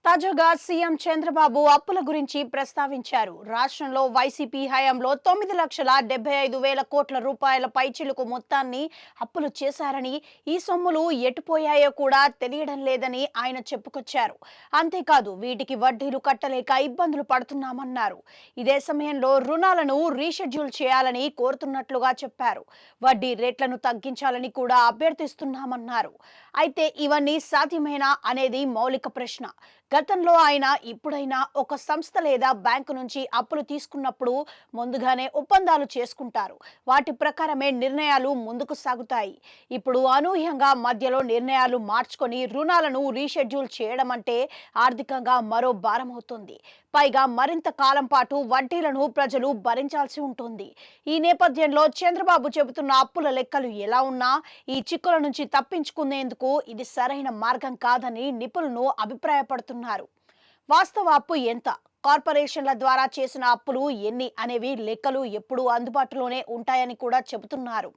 తాజాగా సీఎం చంద్రబాబు అప్పుల గురించి ప్రస్తావించారు. రాష్ట్రంలో వైసీపీ హయాంలో 9,75,000 కోట్ల రూపాయల పైచిలుకు మొత్తాన్ని అప్పులు చేశారని, ఈ సొమ్ములు ఎటుపోయాయో కూడా తెలియడం లేదని ఆయన చెప్పుకొచ్చారు. అంతేకాదు వీటికి వడ్డీలు కట్టలేక ఇబ్బందులు పడుతున్నామన్నారు. ఇదే సమయంలో రుణాలను రీషెడ్యూల్ చేయాలని కోరుతున్నట్లుగా చెప్పారు. వడ్డీ రేట్లను తగ్గించాలని కూడా అభ్యర్థిస్తున్నామన్నారు. అయితే ఇవన్నీ సాధ్యమేనా అనేది మౌలిక ప్రశ్న. గతంలో ఆయన ఇప్పుడైనా ఒక సంస్థ లేదా బ్యాంకు నుంచి అప్పులు తీసుకున్నప్పుడు ముందుగానే ఒప్పందాలు చేసుకుంటారు. వాటి ప్రకారమే నిర్ణయాలు ముందుకు సాగుతాయి. ఇప్పుడు అనూహ్యంగా మధ్యలో నిర్ణయాలు మార్చుకొని రుణాలను రీషెడ్యూల్ చేయడం అంటే ఆర్థికంగా మరో భారం అవుతుంది. పైగా మరింత కాలం పాటు వడ్డీలను ప్రజలు భరించాల్సి ఉంటుంది. ఈ నేపథ్యంలో చంద్రబాబు చెబుతున్న అప్పుల లెక్కలు ఎలా ఉన్నా ఈ చిక్కుల నుంచి తప్పించుకునేందుకు ఇది సరైన మార్గం కాదని నిపుణులు అభిప్రాయపడుతున్నారు. వాస్తవ అప్పు ఎంత, కార్పొరేషన్ల ద్వారా చేసిన అప్పులు ఎన్ని అనేవి లెక్కలు ఎప్పుడూ అందుబాటులోనే ఉంటాయని కూడా చెబుతున్నారు.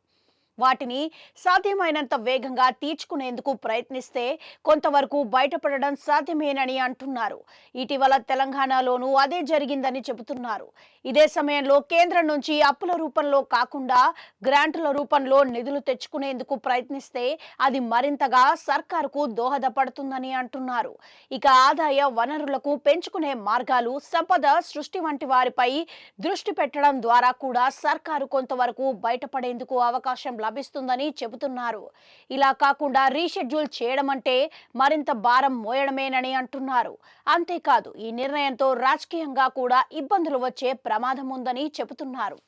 వాటిని సాధ్యమైనంత వేగంగా తీర్చుకునేందుకు ప్రయత్నిస్తే కొంతవరకు బయటపడడం సాధ్యమేనని అంటున్నారు. ఇటీవల తెలంగాణలోనూ అదే జరిగిందని చెబుతున్నారు. ఇదే సమయంలో కేంద్రం నుంచి అప్పుల రూపంలో కాకుండా గ్రాంటుల రూపంలో నిధులు తెచ్చుకునేందుకు ప్రయత్నిస్తే అది మరింతగా సర్కారుకు దోహదపడుతుందని అంటున్నారు. ఇక ఆదాయ వనరులకు పెంచుకునే మార్గాలు, సంపద సృష్టి వంటి వారిపై దృష్టి పెట్టడం ద్వారా కూడా సర్కారు కొంతవరకు బయటపడేందుకు అవకాశం లభిస్తుందని చెబుతున్నారు. ఇలా కాకుండా రీషెడ్యూల్ చేయడం అంటే మరింత భారం మోయడమేనని అంటున్నారు. అంతేకాదు ఈ నిర్ణయంతో రాజకీయంగా కూడా ఇబ్బందులు వచ్చే ప్రమాదం ఉందని చెబుతున్నారు.